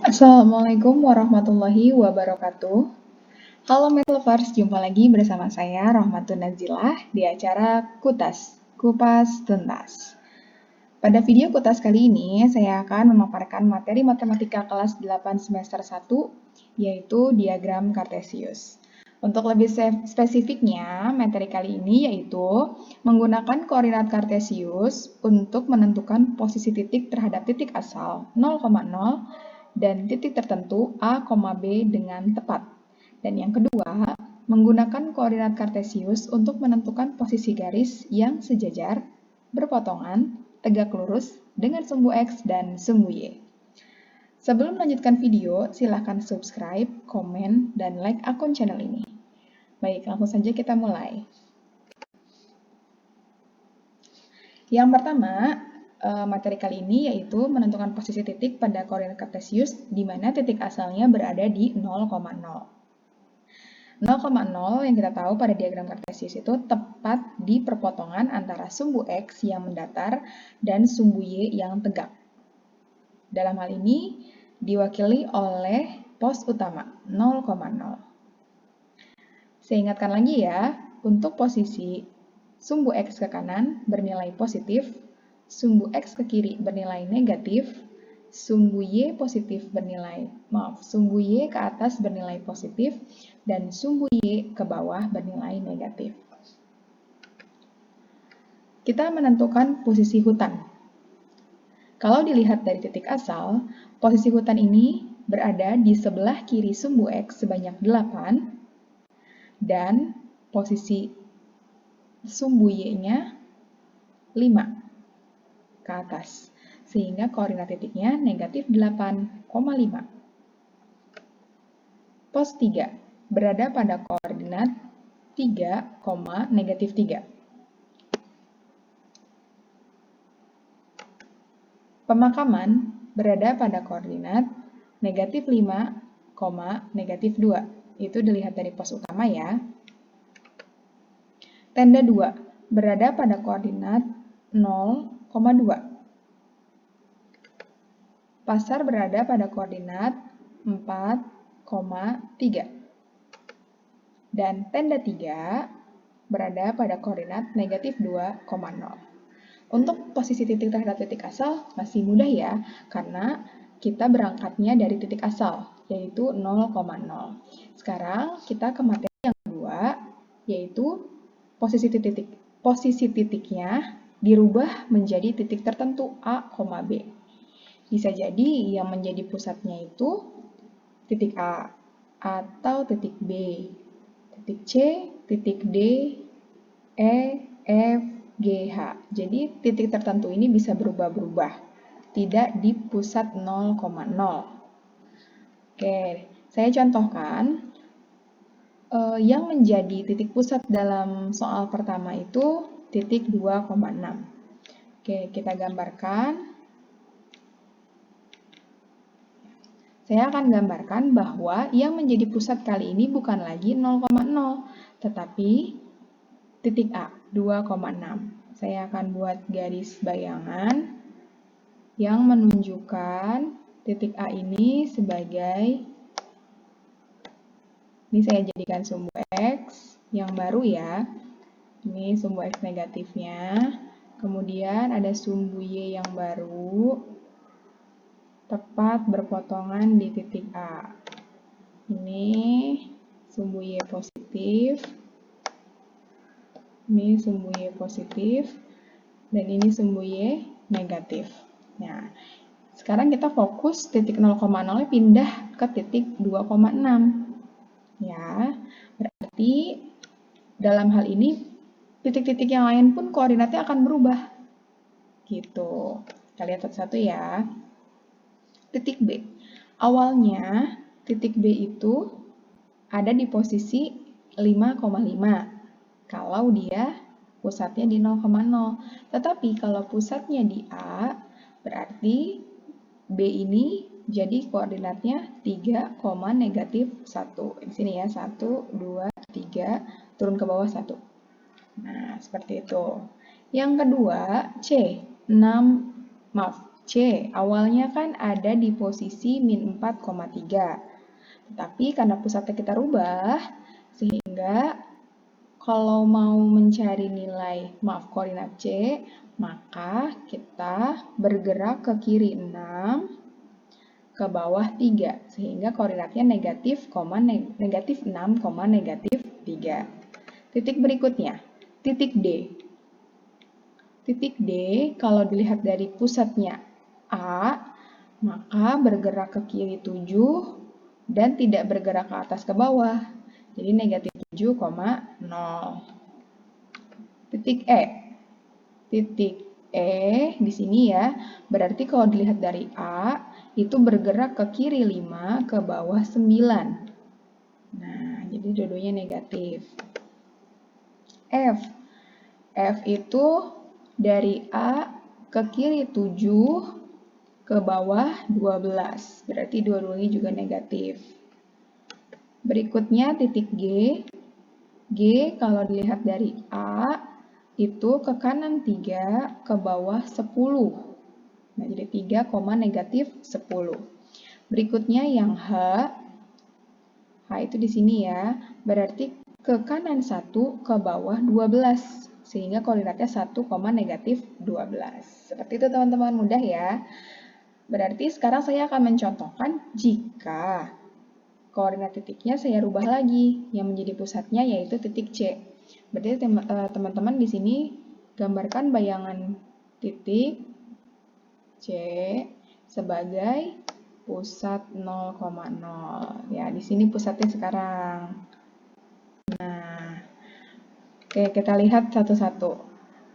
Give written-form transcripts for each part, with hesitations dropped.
Assalamualaikum warahmatullahi wabarakatuh. Halo Math Lovers, jumpa lagi bersama saya Rahmatun Nazilah di acara KUTAS, Kupas Tuntas. Pada video KUTAS kali ini, saya akan memaparkan materi matematika kelas 8 semester 1, yaitu diagram Kartesius. Untuk lebih spesifiknya, materi kali ini yaitu menggunakan koordinat Kartesius untuk menentukan posisi titik terhadap titik asal 0,0 dan titik tertentu A, B dengan tepat. Dan yang kedua, menggunakan koordinat Kartesius untuk menentukan posisi garis yang sejajar, berpotongan, tegak lurus dengan sumbu X dan sumbu Y. Sebelum melanjutkan video, silahkan subscribe, komen, dan like akun channel ini. Baik, langsung saja kita mulai. Yang pertama, materi kali ini yaitu menentukan posisi titik pada koordinat Kartesius di mana titik asalnya berada di 0,0. 0,0 yang kita tahu pada diagram Kartesius itu tepat di perpotongan antara sumbu X yang mendatar dan sumbu Y yang tegak. Dalam hal ini diwakili oleh pos utama 0,0. Saya ingatkan lagi ya, untuk posisi sumbu X ke kanan bernilai positif, sumbu X ke kiri bernilai negatif, sumbu Y ke atas bernilai positif, dan sumbu Y ke bawah bernilai negatif. Kita menentukan posisi hutan. Kalau dilihat dari titik asal, posisi hutan ini berada di sebelah kiri sumbu X sebanyak 8, dan posisi sumbu Y-nya 5 ke atas, sehingga koordinat titiknya negatif 8,5. Pos 3 berada pada koordinat 3, negatif 3. Pemakaman berada pada koordinat negatif 5, negatif 2. Itu dilihat dari pos utama ya. Tenda 2 berada pada koordinat 0,2. Pasar berada pada koordinat 4,3. Dan tenda 3 berada pada koordinat negatif 2,0. Untuk posisi titik terhadap titik asal masih mudah ya, karena kita berangkatnya dari titik asal, yaitu 0,0. Sekarang kita ke materi yang kedua, yaitu posisi titiknya dirubah menjadi titik tertentu A, B. Bisa jadi yang menjadi pusatnya itu titik A, atau titik B, titik C, titik D, E, F, G, H. Jadi titik tertentu ini bisa berubah-berubah, tidak di pusat 0,0. Oke, saya contohkan. Yang menjadi titik pusat dalam soal pertama itu titik 2,6. Oke, kita gambarkan. Saya akan gambarkan bahwa yang menjadi pusat kali ini bukan lagi 0,0, tetapi titik A, 2,6. Saya akan buat garis bayangan yang menunjukkan titik A ini sebagai, ini saya jadikan sumbu X yang baru ya. Ini sumbu X negatifnya. Kemudian ada sumbu Y yang baru, tepat berpotongan di titik A. Ini sumbu Y positif. Ini sumbu Y positif. Dan ini sumbu Y negatif. Nah, sekarang kita fokus titik 0,0 pindah ke titik 2,6. Ya, berarti dalam hal ini titik-titik yang lain pun koordinatnya akan berubah. Gitu. Kita lihat satu-satu ya. Titik B. Awalnya titik B itu ada di posisi 5,5 kalau dia pusatnya di 0,0. Tetapi kalau pusatnya di A, berarti B ini jadi koordinatnya 3, negatif 1. Di sini ya, 1, 2, 3, turun ke bawah 1. Nah, seperti itu. Yang kedua, C, C, awalnya kan ada di posisi min 4,3. Tetapi karena pusatnya kita rubah, sehingga kalau mau mencari nilai, koordinat C, maka kita bergerak ke kiri 6, ke bawah 3. Sehingga koordinatnya negatif, negatif 6, negatif 3. Titik berikutnya, titik D. Titik D, kalau dilihat dari pusatnya A, maka bergerak ke kiri 7 dan tidak bergerak ke atas ke bawah. Jadi negatif 7,0. Titik E. Titik E di sini ya, berarti kalau dilihat dari A, itu bergerak ke kiri 5, ke bawah 9. Nah, jadi dua-duanya negatif. F. F itu dari A ke kiri 7, ke bawah 12. Berarti dua-duanya juga negatif. Berikutnya titik G. G kalau dilihat dari A, itu ke kanan 3, ke bawah 10. Nah, jadi 3, negatif 10. Berikutnya yang H. H itu di sini ya, berarti ke kanan 1, ke bawah 12. Sehingga koordinatnya 1, negatif 12. Seperti itu teman-teman, mudah ya. Berarti sekarang saya akan mencontohkan jika koordinat titiknya saya rubah lagi, yang menjadi pusatnya yaitu titik C. Berarti teman-teman di sini gambarkan bayangan titik C sebagai pusat 0,0. Ya, di sini pusatnya sekarang. Nah, oke, kita lihat satu-satu.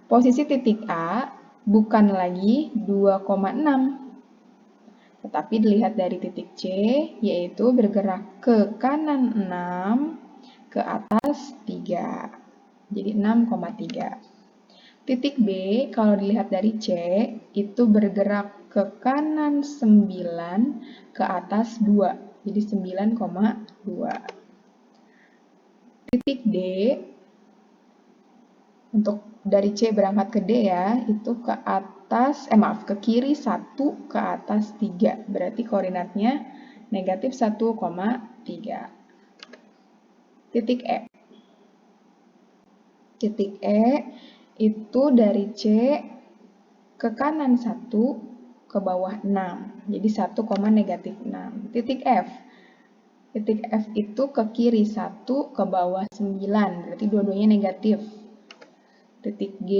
Posisi titik A bukan lagi 2,6. Tetapi dilihat dari titik C, yaitu bergerak ke kanan 6, ke atas 3. Jadi 6,3. Titik B, kalau dilihat dari C, itu bergerak ke kanan 9, ke atas 2. Jadi 9,2. Titik D, untuk dari C berangkat ke D ya, itu ke atas, ke kiri 1, ke atas 3. Berarti koordinatnya negatif 1,3. Titik E. Titik E itu dari C ke kanan 1, ke bawah 6. Jadi 1, negatif 6. Titik F. Titik F itu ke kiri 1, ke bawah 9. Berarti dua-duanya negatif. Titik G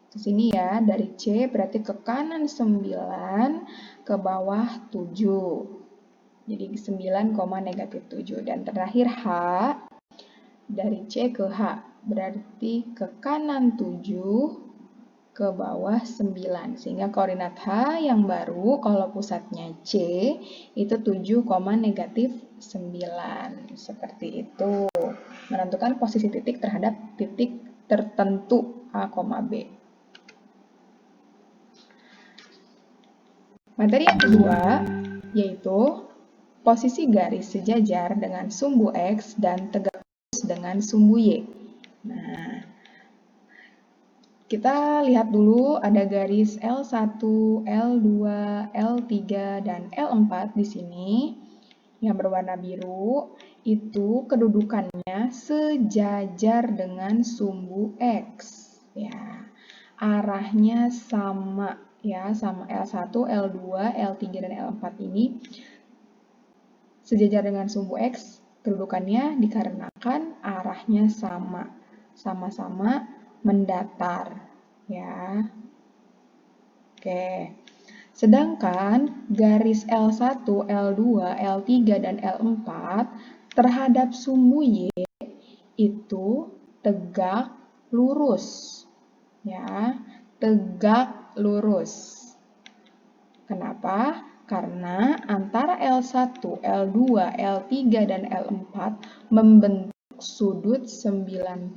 ke sini ya, dari C berarti ke kanan 9, ke bawah 7. Jadi 9, negatif 7. Dan terakhir H, dari C ke H, berarti ke kanan 7, ke bawah 9. Sehingga koordinat H yang baru, kalau pusatnya C, itu 7, negatif 9. Seperti itu. Menentukan posisi titik terhadap titik tertentu A, B. Materi yang kedua, yaitu posisi garis sejajar dengan sumbu X dan tegak lurus dengan sumbu Y. Nah, kita lihat dulu ada garis L1, L2, L3, dan L4 di sini yang berwarna biru. Itu kedudukannya sejajar dengan sumbu X. Ya, arahnya sama. Ya, sama L1, L2, L3, dan L4 ini sejajar dengan sumbu X, kedudukannya dikarenakan arahnya sama, sama-sama mendatar, ya. Oke. Sedangkan garis L1, L2, L3, dan L4 terhadap sumbu Y itu tegak lurus, ya. Tegak lurus. Kenapa? Karena antara L1, L2, L3, dan L4 membentuk sudut 90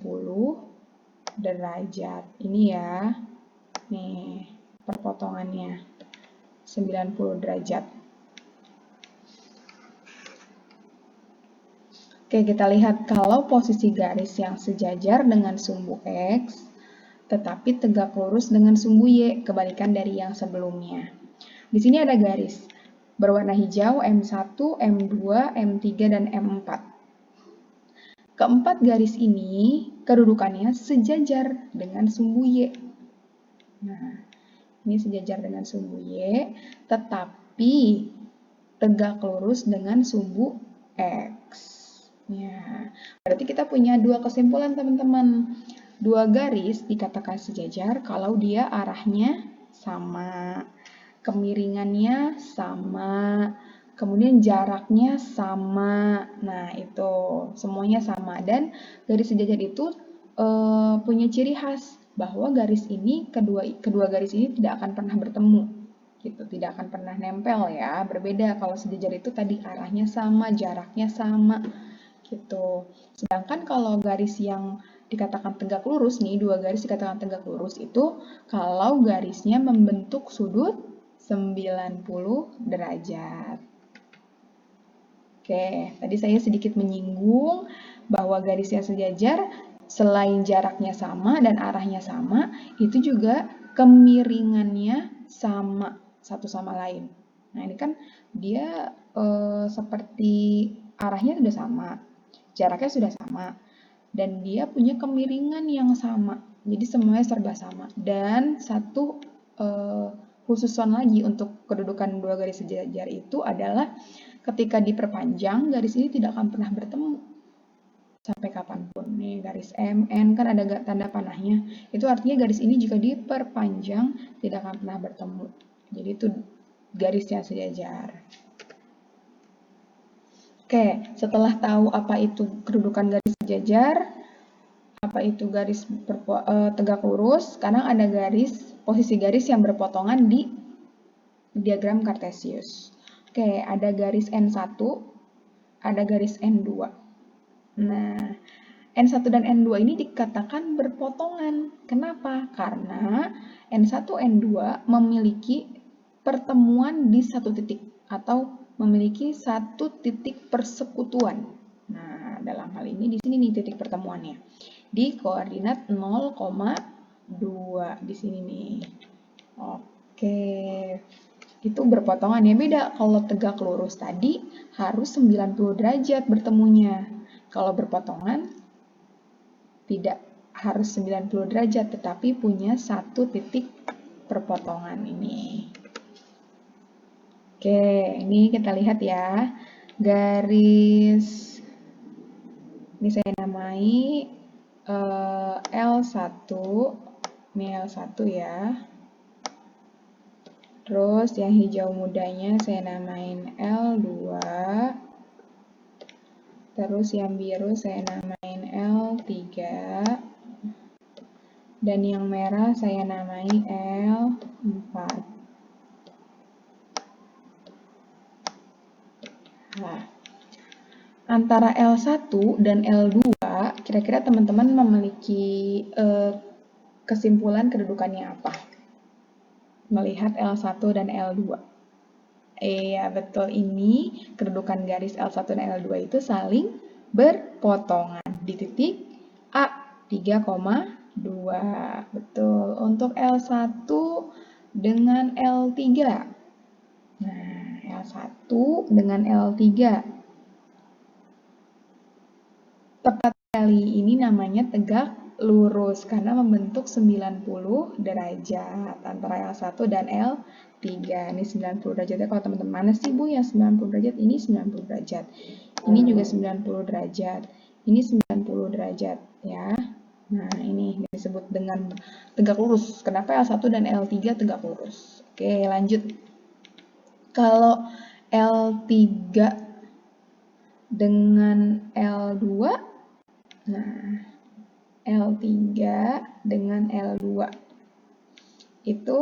derajat. Ini ya. Nih, perpotongannya 90 derajat. Oke, kita lihat kalau posisi garis yang sejajar dengan sumbu X, tetapi tegak lurus dengan sumbu Y, kebalikan dari yang sebelumnya. Di sini ada garis berwarna hijau M1, M2, M3, dan M4. Keempat garis ini kedudukannya sejajar dengan sumbu Y. Nah, ini sejajar dengan sumbu Y, tetapi tegak lurus dengan sumbu X. Ya, berarti kita punya dua kesimpulan, teman-teman. Dua garis dikatakan sejajar kalau dia arahnya sama, kemiringannya sama, kemudian jaraknya sama. Nah, itu semuanya sama. Dan garis sejajar itu punya ciri khas bahwa garis ini, kedua garis ini tidak akan pernah bertemu. Gitu, tidak akan pernah nempel ya. Berbeda kalau sejajar itu tadi arahnya sama, jaraknya sama. Gitu. Sedangkan kalau garis yang dikatakan tegak lurus nih, dua garis dikatakan tegak lurus itu kalau garisnya membentuk sudut 90 derajat. Oke, tadi saya sedikit menyinggung bahwa garis yang sejajar selain jaraknya sama dan arahnya sama, itu juga kemiringannya sama satu sama lain. Nah, ini kan dia seperti arahnya sudah sama, jaraknya sudah sama, dan dia punya kemiringan yang sama. Jadi semuanya serba sama. Dan satu khususan lagi untuk kedudukan dua garis sejajar itu adalah ketika diperpanjang, garis ini tidak akan pernah bertemu sampai kapanpun. Nih garis M, N kan ada tanda panahnya. Itu artinya garis ini jika diperpanjang tidak akan pernah bertemu. Jadi itu garisnya sejajar. Oke, setelah tahu apa itu kedudukan garis sejajar, apa itu garis tegak lurus, sekarang ada posisi garis yang berpotongan di diagram Cartesius. Oke, ada garis N1, ada garis N2. Nah, N1 dan N2 ini dikatakan berpotongan. Kenapa? Karena N1, N2 memiliki pertemuan di satu titik atau memiliki satu titik persekutuan. Nah, dalam hal ini di sini nih titik pertemuannya. Di koordinat 0,2 di sini nih. Oke. Itu berpotongan ya, beda. Kalau tegak lurus tadi harus 90 derajat bertemunya. Kalau berpotongan tidak harus 90 derajat, tetapi punya satu titik perpotongan ini. Oke, ini kita lihat ya. Garis, ini saya namai L1, ini L1 ya. Terus yang hijau mudanya saya namain L2. Terus yang biru saya namain L3. Dan yang merah saya namai L4. Nah, antara L1 dan L2, kira-kira teman-teman memiliki kesimpulan kedudukannya apa? Melihat L1 dan L2. Iya, betul, ini kedudukan garis L1 dan L2 itu saling berpotongan di titik A 3,2. Betul. Untuk L1 dengan L3. Nah, L1 dengan L3. Tepat sekali, ini namanya tegak lurus karena membentuk 90 derajat antara L1 dan L3. Ini 90 derajatnya. Kalau teman-teman, mana sih Bu yang 90 derajat? Ini 90 derajat. Ini juga 90 derajat. Ini 90 derajat ya. Nah, ini disebut dengan tegak lurus. Kenapa L1 dan L3 tegak lurus? Oke, lanjut. Kalau L3 dengan L2, nah, L3 dengan L2 itu,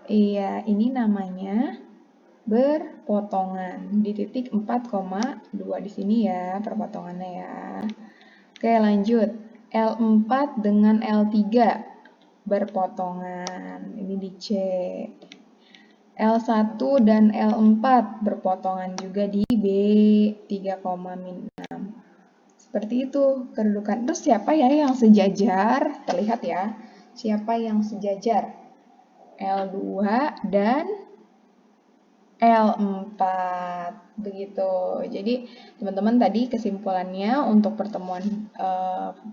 iya, ini namanya berpotongan di titik 4,2 di sini ya, perpotongannya ya. Oke, lanjut. L4 dengan L3 berpotongan, ini di C. L1 dan L4 berpotongan juga di B 3,6. Seperti itu kedudukan. Terus siapa ya yang sejajar? Terlihat ya. Siapa yang sejajar? L2 dan L4. Begitu. Jadi, teman-teman tadi kesimpulannya untuk pertemuan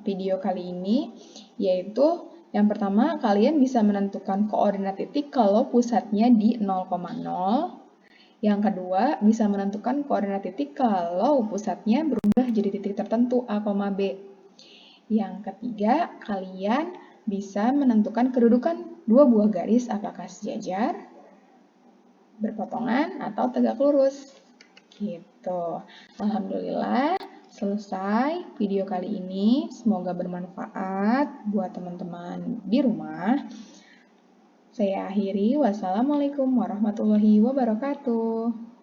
video kali ini yaitu yang pertama, kalian bisa menentukan koordinat titik kalau pusatnya di 0,0. Yang kedua, bisa menentukan koordinat titik kalau pusatnya berubah jadi titik tertentu A, B. Yang ketiga, kalian bisa menentukan kedudukan dua buah garis apakah sejajar, berpotongan, atau tegak lurus. Gitu. Alhamdulillah, selesai video kali ini. Semoga bermanfaat buat teman-teman di rumah. Saya akhiri. Wassalamualaikum warahmatullahi wabarakatuh.